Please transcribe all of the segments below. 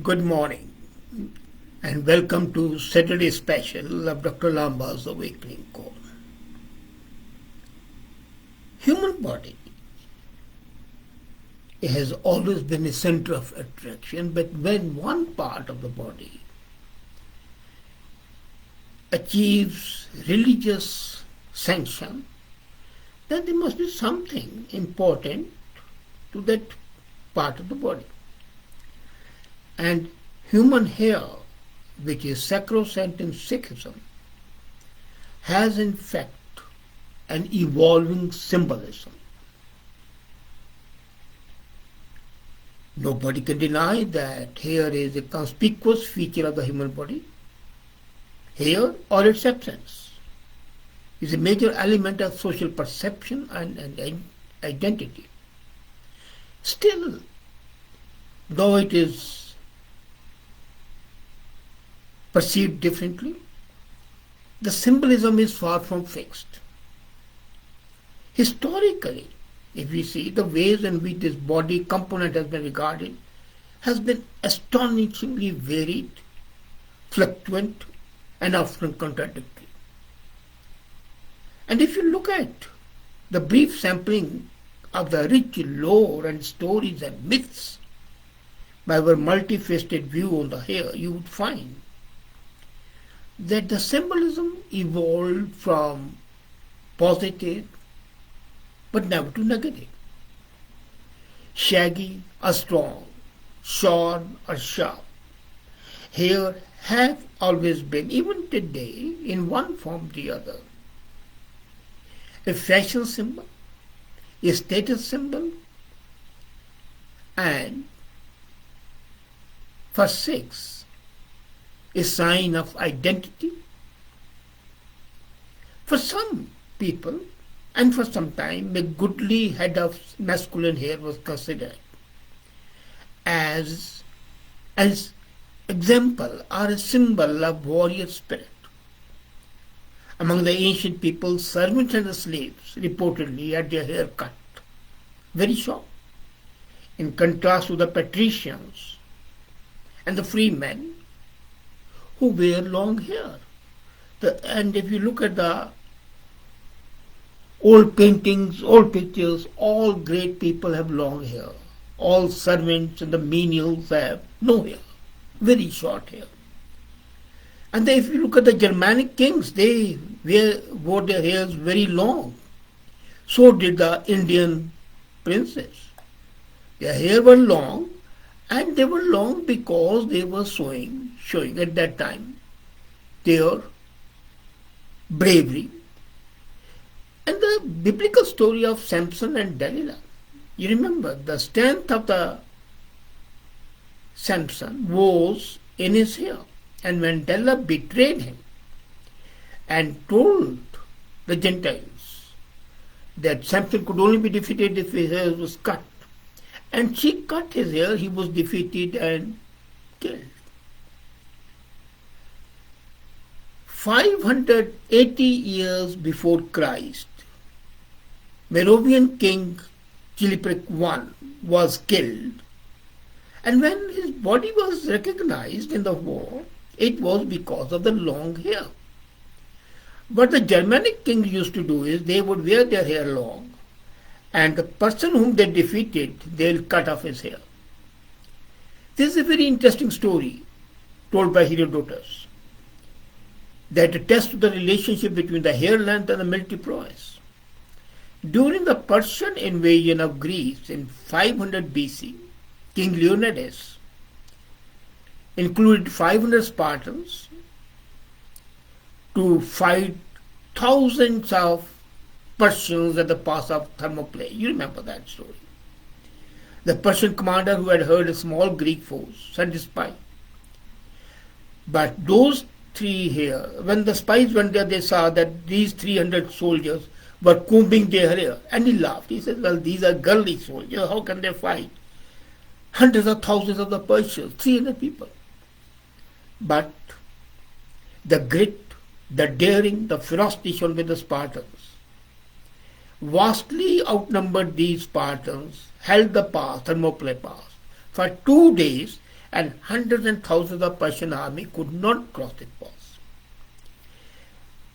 Good morning and welcome to Saturday special of Dr. Lamba's Awakening Course. Human body has always been a center of attraction, but when one part of the body achieves religious sanction, then there must be something important to that part of the body. And human hair, which is sacrosanct in Sikhism, has in fact an evolving symbolism. Nobody can deny that hair is a conspicuous feature of the human body. Hair, or its absence, is a major element of social perception and identity. Still, though it is perceived differently, the symbolism is far from fixed. Historically, if we see the ways in which this body component has been regarded, has been astonishingly varied, fluctuant, and often contradictory. And if you look at the brief sampling of the rich lore and stories and myths by our multifaceted view on the hair, you would find that the symbolism evolved from positive but never to negative. Shaggy or strong, shorn or sharp. Hair have always been, even today, in one form or the other, a fashion symbol, a status symbol, and for Sikhs, a sign of identity. For some people, and for some time, a goodly head of masculine hair was considered as example or a symbol of warrior spirit. Among the ancient peoples, servants and the slaves reportedly had their hair cut very short, in contrast to the patricians and the free men who wear long hair. And if you look at the old paintings, old pictures, all great people have long hair. All servants and the menials have no hair, very short hair. And then if you look at the Germanic kings, they wore their hairs very long. So did the Indian princes. Their hair were long, and they were long because they were showing at that time their bravery. And the biblical story of Samson and Delilah, you remember the strength of the Samson was in his hair. And when Delilah betrayed him and told the Gentiles that Samson could only be defeated if his hair was cut, and she cut his hair, he was defeated and killed. 580 years before Christ, Merovingian king Chilperic I was killed, and when his body was recognized in the war, it was because of the long hair. What the Germanic kings used to do is they would wear their hair long, and the person whom they defeated, they'll cut off his hair. This is a very interesting story told by Herodotus that attests to the relationship between the hair length and the military prowess. During the Persian invasion of Greece in 500 BC, King Leonidas included 500 Spartans to fight thousands of Persians at the pass of Thermopylae. You remember that story. The Persian commander who had heard a small Greek force sent a spy. But those three here, when the spies went there, they saw that these 300 soldiers were combing their hair. And he laughed. He said, well, these are girly soldiers. How can they fight hundreds of thousands of the Persians, 300 people? But the grit, the daring, the ferocity shown by the Spartans vastly outnumbered these Spartans, held the pass, Thermopylae pass, for 2 days and hundreds and thousands of Persian army could not cross its walls.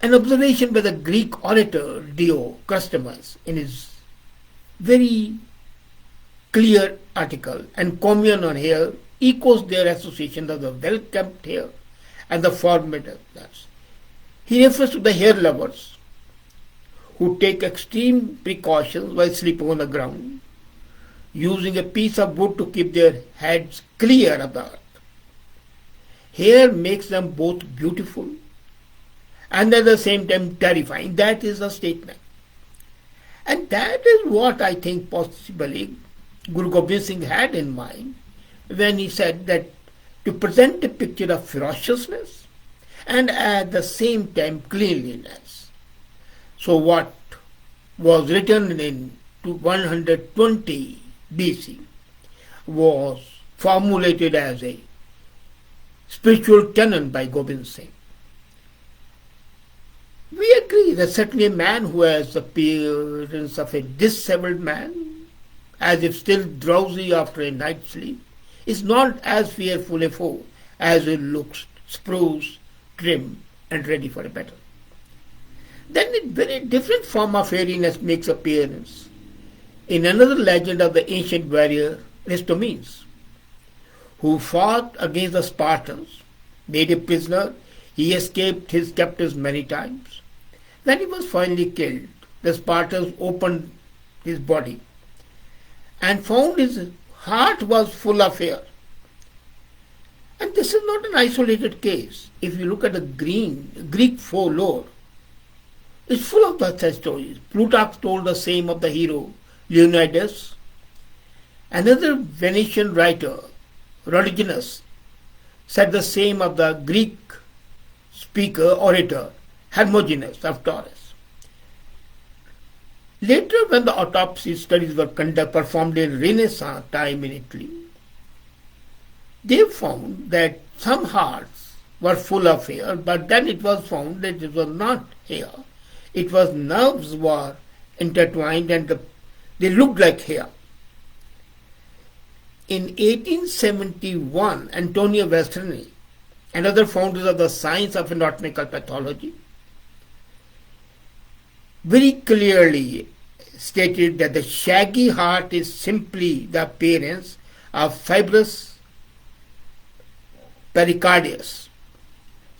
An observation by the Greek orator Dio Customers in his very clear article and commune on hair echoes their association of the well-kept hair and the formativeness. He refers to the hair lovers who take extreme precautions while sleeping on the ground, using a piece of wood to keep their heads clear of the earth. Hair makes them both beautiful and at the same time terrifying. That is a statement. And that is what I think possibly Guru Gobind Singh had in mind when he said that to present a picture of ferociousness and at the same time cleanliness. So what was written in 120 BC was formulated as a spiritual canon by Gobind Singh. We agree that certainly a man who has the appearance of a disheveled man, as if still drowsy after a night's sleep, is not as fearful a foe as he looks spruce, trim, and ready for a battle. Then a very different form of hairiness makes appearance in another legend of the ancient warrior Aristomenes, who fought against the Spartans, made a prisoner. He escaped his captors many times. When he was finally killed, the Spartans opened his body and found his heart was full of hair. And this is not an isolated case. If you look at the Greek folklore, it's full of such stories. Plutarch told the same of the hero Leonidas. Another Venetian writer, Rodigenus, said the same of the Greek speaker orator Hermogenes of Taurus. Later, when the autopsy studies were performed in Renaissance time in Italy, they found that some hearts were full of hair, but then it was found that it was not hair. It was nerves were intertwined and they looked like hair. In 1871, Antonio Vestrini and other founders of the science of anatomical pathology very clearly stated that the shaggy heart is simply the appearance of fibrous pericardius.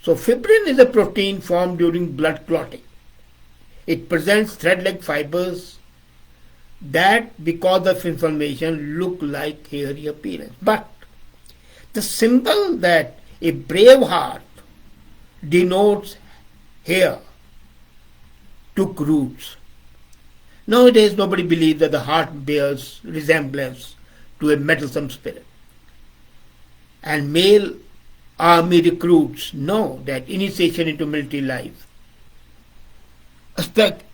So fibrin is a protein formed during blood clotting. It presents thread-like fibers that, because of inflammation, look like hairy appearance. But the symbol that a brave heart denotes hair took roots. Nowadays, nobody believes that the heart bears resemblance to a meddlesome spirit. And male army recruits know that initiation into military life,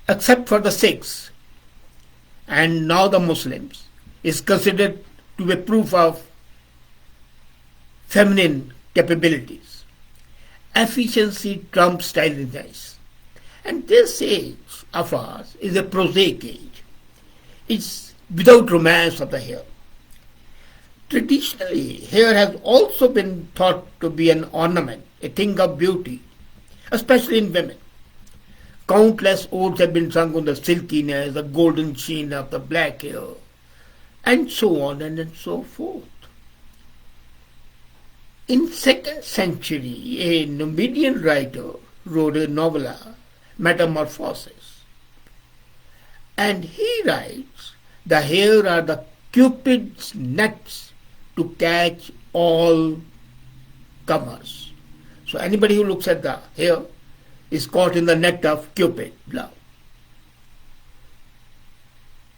except for the Sikhs and now the Muslims, is considered to be proof of feminine capabilities. Efficiency trumps stylishness. And this age of ours is a prosaic age. It's without romance of the hair. Traditionally, hair has also been thought to be an ornament, a thing of beauty, especially in women. Countless odes have been sung on the silkiness, the golden sheen of the black hair, and so on and so forth. In 2nd century, a Numidian writer wrote a novella, Metamorphosis, and he writes, the hair are the Cupid's nets to catch all comers. So anybody who looks at the hair is caught in the net of Cupid, love.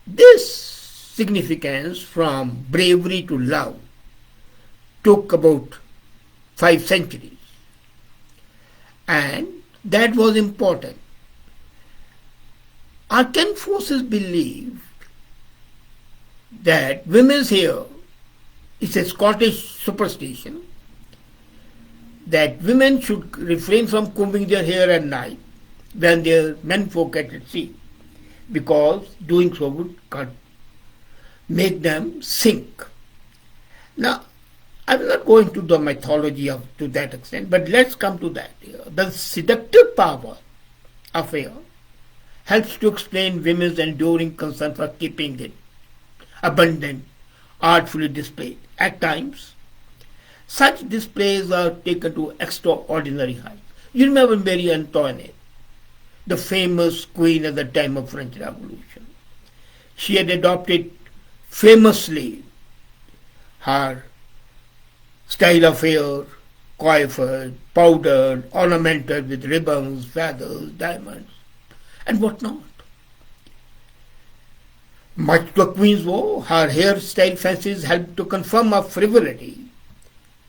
This significance from bravery to love took about 5 centuries, and that was important. Arcane forces believed that women's hair is a Scottish superstition, that women should refrain from combing their hair at night when their menfolk are at sea, because doing so would make them sink. Now, I will not go into the mythology to that extent, but let's come to that. The seductive power of hair helps to explain women's enduring concern for keeping it abundant, artfully displayed. At times, such displays are taken to extraordinary heights. You remember Marie Antoinette, the famous queen at the time of French Revolution. She had adopted famously her style of hair, coiffured, powdered, ornamented with ribbons, feathers, diamonds, and whatnot. Much to the queen's woe, her hairstyle fancies helped to confirm her frivolity,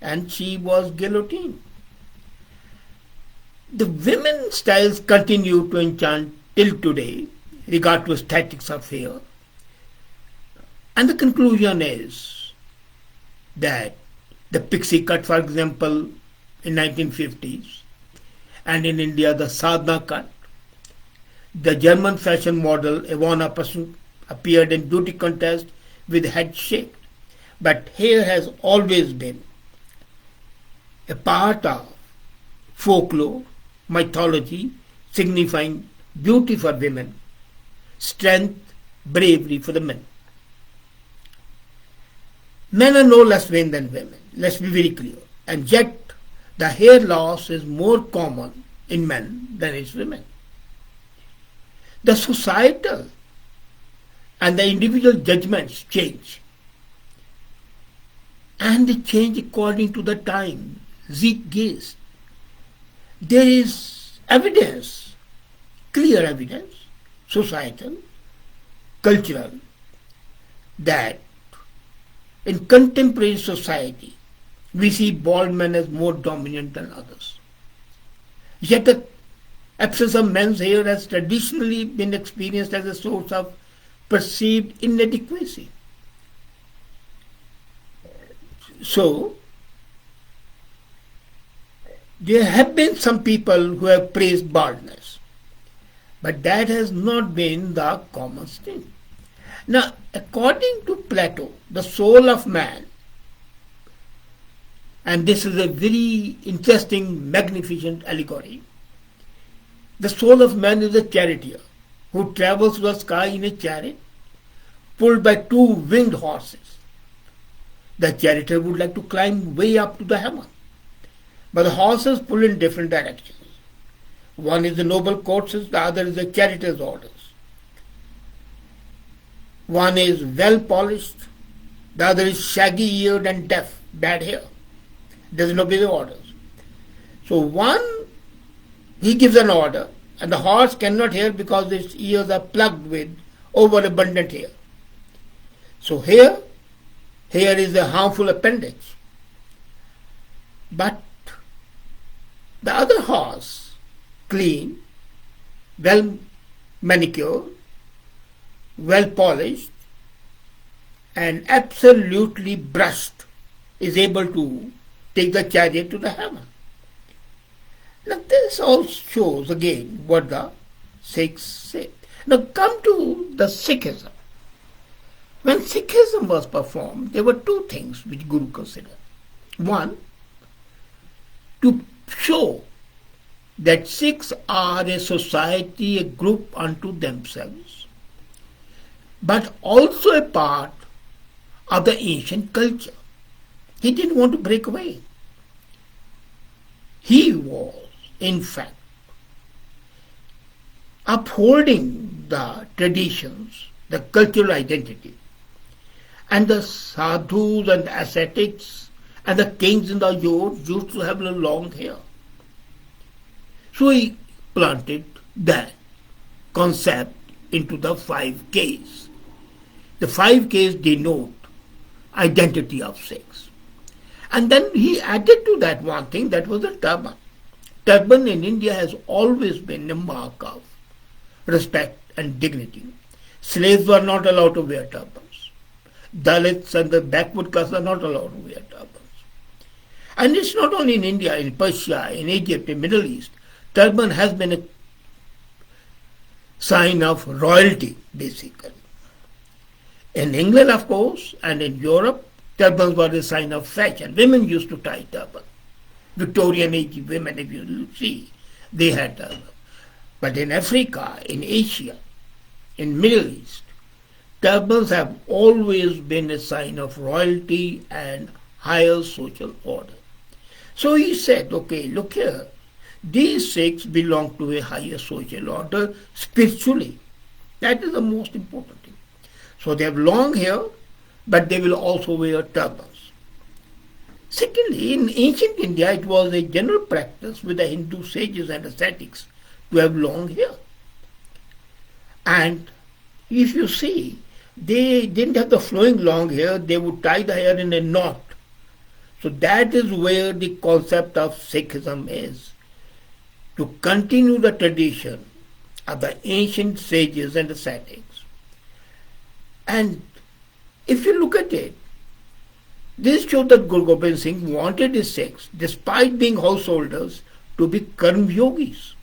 and she was guillotined. The women's styles continue to enchant till today, regard to aesthetics of hair. And the conclusion is that the Pixie Cut, for example, in 1950s, and in India the Sadhana Cut, the German fashion model Ivana Person appeared in beauty contest with head shaped. But hair has always been a part of folklore, mythology, signifying beauty for women, strength, bravery for the men. Men are no less vain than women, let's be very clear. And yet, the hair loss is more common in men than in women. The societal and the individual judgments change. And they change according to the time, zeitgeist. There is evidence, clear evidence, societal, cultural, that in contemporary society, we see bald men as more dominant than others. Yet the absence of men's hair has traditionally been experienced as a source of perceived inadequacy. So, there have been some people who have praised baldness, but that has not been the common thing. Now, according to Plato, the soul of man, and this is a very interesting, magnificent allegory, the soul of man is a charioteer who travels through the sky in a chariot pulled by two winged horses. The charioteer would like to climb way up to the heaven, but the horses pull in different directions. One is the noble courses, the other is the charioteer's orders. One is well polished, the other is shaggy-eared and deaf, bad hair, doesn't obey the orders. So one, he gives an order, and the horse cannot hear because its ears are plugged with overabundant hair. So hair is a harmful appendage. But the other horse, clean, well manicured, well polished, and absolutely brushed, is able to take the chariot to the heaven. Now this all shows again what the Sikhs say. Now come to the Sikhism. When Sikhism was performed, there were two things which Guru considered. One, to show that Sikhs are a society, a group unto themselves, but also a part of the ancient culture. He didn't want to break away. He was, in fact, upholding the traditions, the cultural identity. And the sadhus and the ascetics and the kings in the yurts used to have long hair. So he planted that concept into the 5Ks. The 5Ks denote identity of Sikhs. And then he added to that one thing, that was the turban. Turban in India has always been a mark of respect and dignity. Slaves were not allowed to wear turbans. Dalits and the backward castes are not allowed to wear turbans. And it's not only in India, in Persia, in Egypt, in Middle East. Turban has been a sign of royalty, basically. In England, of course, and in Europe, Turbans were a sign of fashion. Women used to tie turbans. Victorian age women, if you see, they had turbans. But in Africa, in Asia, in Middle East, turbans have always been a sign of royalty and higher social order. So he said, okay, look here, these Sikhs belong to a higher social order spiritually. That is the most important thing. So they have long hair, but they will also wear turbans. Secondly, in ancient India, it was a general practice with the Hindu sages and ascetics to have long hair. And if you see, they didn't have the flowing long hair, they would tie the hair in a knot. So that is where the concept of Sikhism is, to continue the tradition of the ancient sages and ascetics. And if you look at it, this shows that Guru Gobind Singh wanted his Sikhs, despite being householders, to be karm yogis,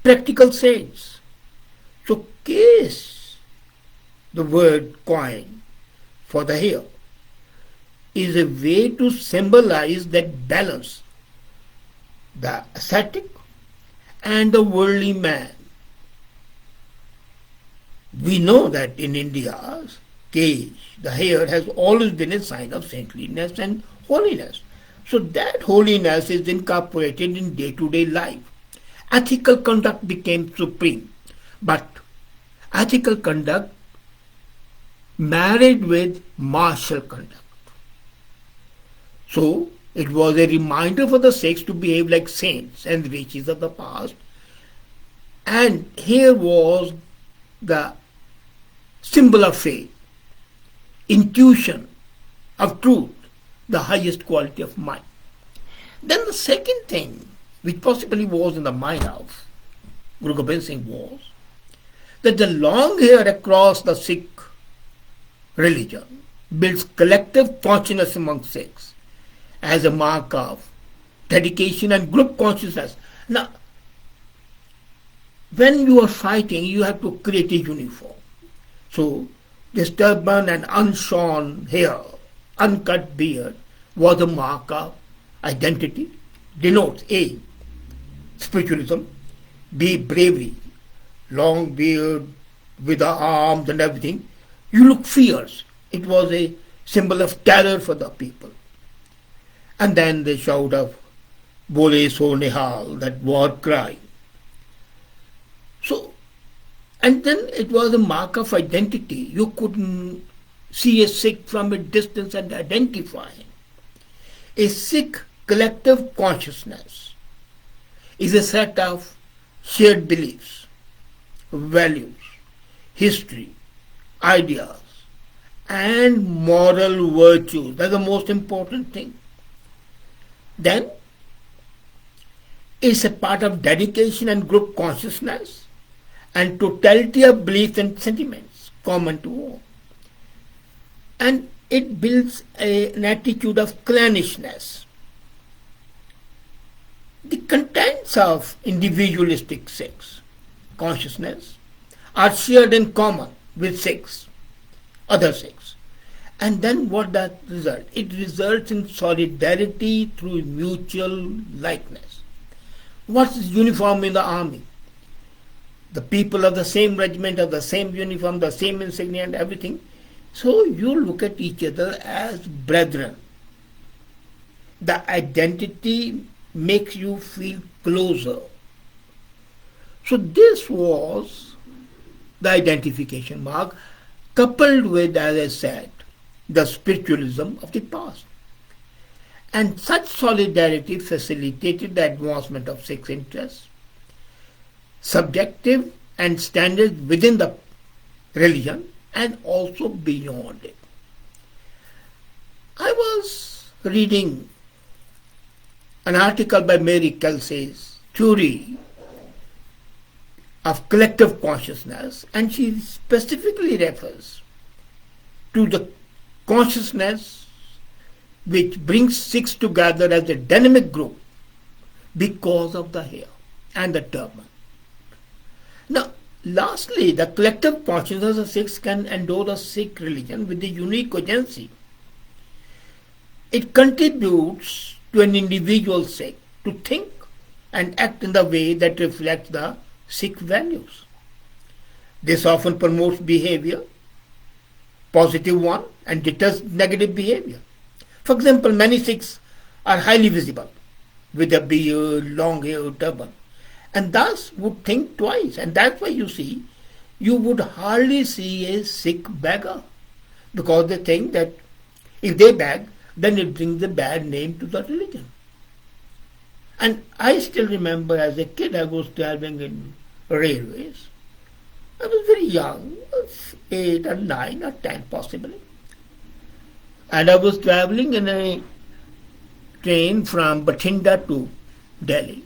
practical saints. So case, the word coin for the hair, is a way to symbolize that balance, the ascetic and the worldly man. We know that in India's case, the hair has always been a sign of saintliness and holiness. So that holiness is incorporated in day-to-day life. Ethical conduct became supreme, but ethical conduct married with martial conduct. So it was a reminder for the Sikhs to behave like saints and rishis of the past. And here was the symbol of faith, intuition of truth, the highest quality of mind. Then the second thing, which possibly was in the mind of Guru Gobind Singh, was that the long hair across the Sikh religion builds collective consciousness among Sikhs as a mark of dedication and group consciousness. Now, when you are fighting, you have to create a uniform. So, this turban and unshorn hair, uncut beard was a mark of identity, denotes A, spiritualism, B, bravery, long beard with the arms and everything. You look fierce. It was a symbol of terror for the people. And then the shout of Bole So Nihal, that war cry. So, and then it was a mark of identity. You couldn't see a Sikh from a distance and identify him. A Sikh collective consciousness is a set of shared beliefs, values, history, ideas, and moral virtues. That's the most important thing. Then, it's a part of dedication and group consciousness and totality of beliefs and sentiments common to all. And it builds an attitude of clannishness. The contents of individualistic Sikhs consciousness are shared in common with Sikhs, other Sikhs. And then what that result? It results in solidarity through mutual likeness. What's uniform in the army? The people of the same regiment have the same uniform, the same insignia and everything. So you look at each other as brethren. The identity makes you feel closer. So this was the identification mark, coupled with, as I said, the spiritualism of the past. And such solidarity facilitated the advancement of Sikh interests, subjective and standards within the religion and also beyond it. I was reading an article by Mary Kelsey's theory of collective consciousness, and she specifically refers to the consciousness which brings Sikhs together as a dynamic group because of the hair and the turban. Now, lastly, the collective consciousness of Sikhs can endow the Sikh religion with a unique agency It contributes to an individual Sikh to think and act in the way that reflects the Sikh values. This often promotes behavior, positive one, and deters negative behavior. For example, many Sikhs are highly visible with a beard, long hair, turban, and thus would think twice. And that's why you would hardly see a Sikh beggar, because they think that if they beg, then it brings a bad name to the religion. And I still remember as a kid I was traveling in railways. I was very young, 8 or 9 or 10 possibly. And I was traveling in a train from Bathinda to Delhi.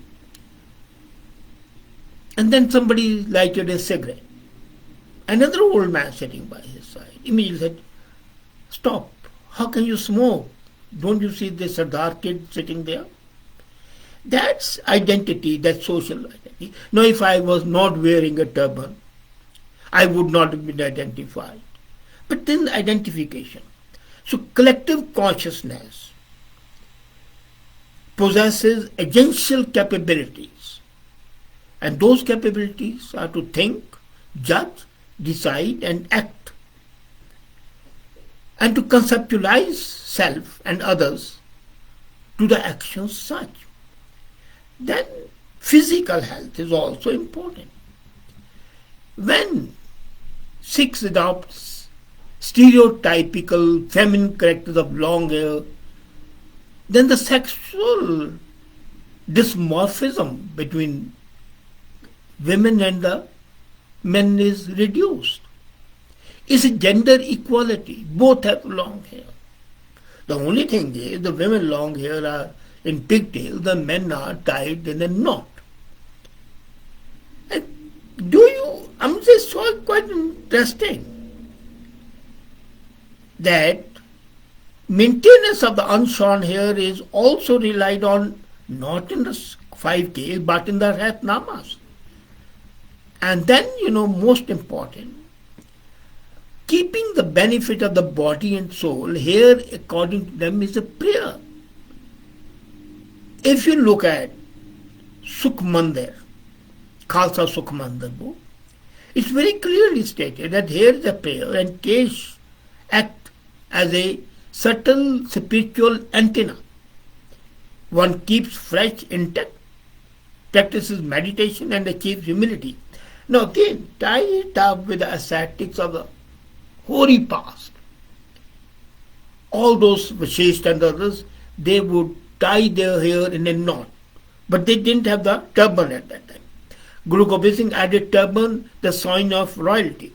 And then somebody lighted a cigarette. Another old man sitting by his side immediately said, "Stop, how can you smoke? Don't you see the Sardar kid sitting there?" That's identity, that's social identity. Now if I was not wearing a turban, I would not have been identified. But then identification. So collective consciousness possesses essential capabilities. And those capabilities are to think, judge, decide and act. And to conceptualize self and others to the actions such. Then physical health is also important. When Sikhs adopt stereotypical feminine characters of long hair, then the sexual dysmorphism between women and the men is reduced. It's a gender equality. Both have long hair. The only thing is the women long hair are in pigtail, the men are tied in a knot. And I'm just so quite interesting that maintenance of the unshorn hair is also relied on not in the 5K but in the Ratnamas. And then, most important, keeping the benefit of the body and soul, here according to them is a prayer. If you look at Sukh Mandir, Khalsa Sukh Mandir book, it's very clearly stated that here is a prayer and Kesh act as a subtle spiritual antenna. One keeps fresh intact, practices meditation and achieves humility. Now again, tie it up with the ascetics of the hoary past. All those Vashisht and others, they would tie their hair in a knot, but they didn't have the turban at that time. Guru Gobind Singh added turban, the sign of royalty.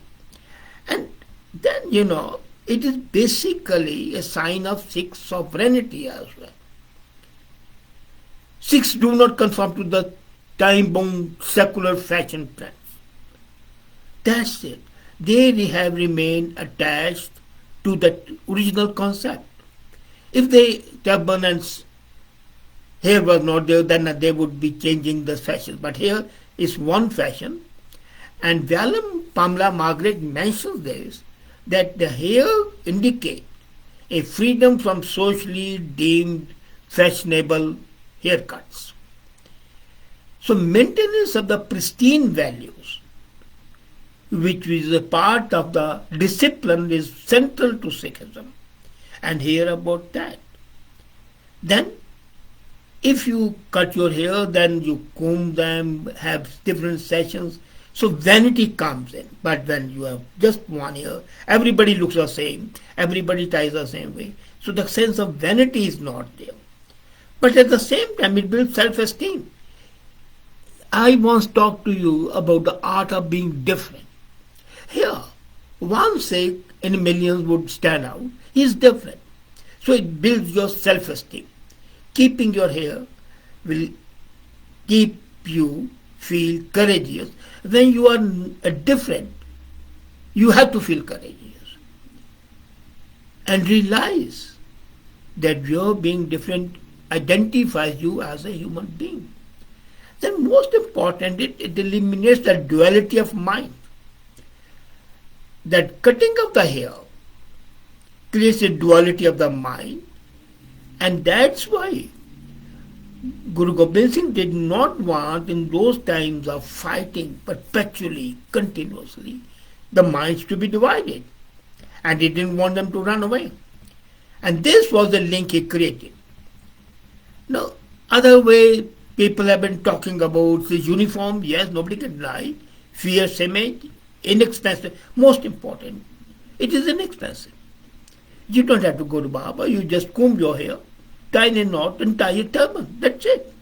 And then, it is basically a sign of Sikh sovereignty as well. Sikhs do not conform to the time-bound secular fashion trends. That's it. They have remained attached to that original concept. If the turban and hair was not there, then they would be changing the fashion. But here is one fashion. And Vyalam Pamela Margaret mentions this, that the hair indicate a freedom from socially deemed fashionable haircuts. So maintenance of the pristine values, which is a part of the discipline, is central to Sikhism. And hear about that. Then, if you cut your hair, then you comb them, have different sessions. So vanity comes in. But when you have just one hair, everybody looks the same. Everybody ties the same way. So the sense of vanity is not there. But at the same time, it builds self-esteem. I once talked to you about the art of being different. Here, one Sikh in millions would stand out. He is different. So it builds your self-esteem. Keeping your hair will keep you feel courageous. When you are different, you have to feel courageous. And realize that your being different identifies you as a human being. Then most important, it eliminates the duality of mind. That cutting of the hair creates a duality of the mind, And that's why Guru Gobind Singh did not want in those times of fighting perpetually, continuously, the minds to be divided. And he didn't want them to run away. And this was the link he created. Now, other way people have been talking about the uniform, yes, nobody can deny. Fierce image, inexpensive, most important. It is inexpensive. You don't have to go to Baba, you just comb your hair, tie a knot and tie a turban. That's it.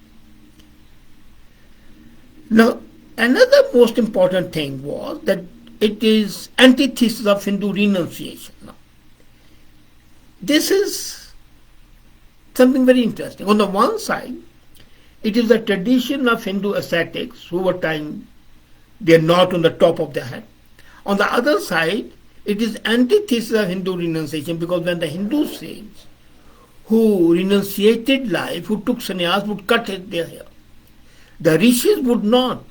Now, another most important thing was that it is antithesis of Hindu renunciation. Now, this is something very interesting. On the one side, it is a tradition of Hindu ascetics who were tying their knot on the top of their head. On the other side, it is antithesis of Hindu renunciation, because when the Hindu saints who renunciated life, who took sannyas, would cut their hair. The rishis would not,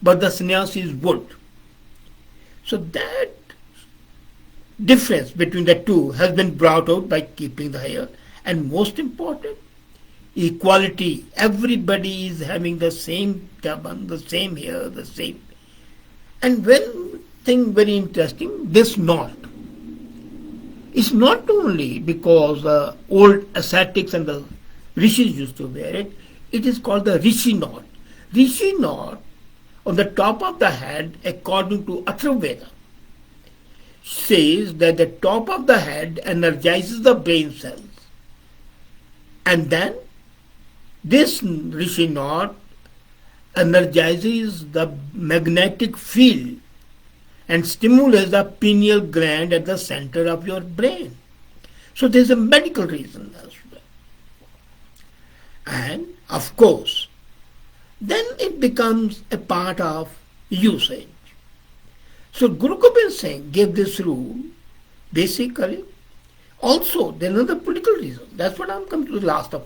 but the sannyasis would. So that difference between the two has been brought out by keeping the hair. And most important, equality. Everybody is having the same turban, the same hair, the same. And one thing very interesting, this knot is not only because the old ascetics and the rishis used to wear it, it is called the rishi knot. Rishi knot on the top of the head, according to Atharvaveda, says that the top of the head energizes the brain cells. And then this rishi knot energizes the magnetic field and stimulates the pineal gland at the center of your brain. So there's a medical reason as well. And of course, then it becomes a part of usage. So Guru Gobind Singh gave this rule basically. Also, there's another political reason. That's what I'm coming to the last of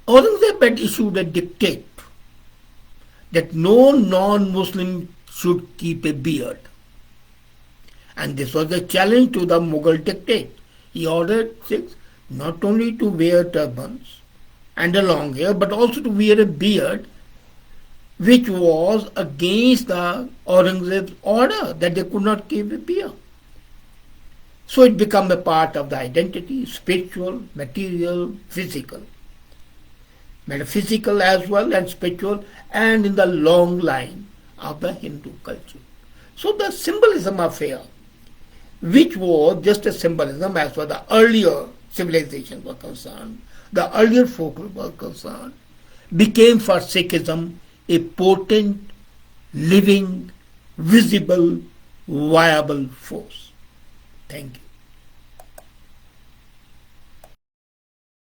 all. Aurangzeb had issued a dictate that no non-Muslim should keep a beard. And this was a challenge to the Mughal dictate. He ordered Sikhs not only to wear turbans and a long hair, but also to wear a beard, which was against the Aurangzeb's order that they could not keep a beard. So it became a part of the identity, spiritual, material, physical. Metaphysical as well and spiritual, and in the long line of the Hindu culture. So the symbolism of hair, which was just a symbolism as far as the earlier civilizations were concerned, the earlier folk were concerned, became for Sikhism a potent, living, visible, viable force. Thank you.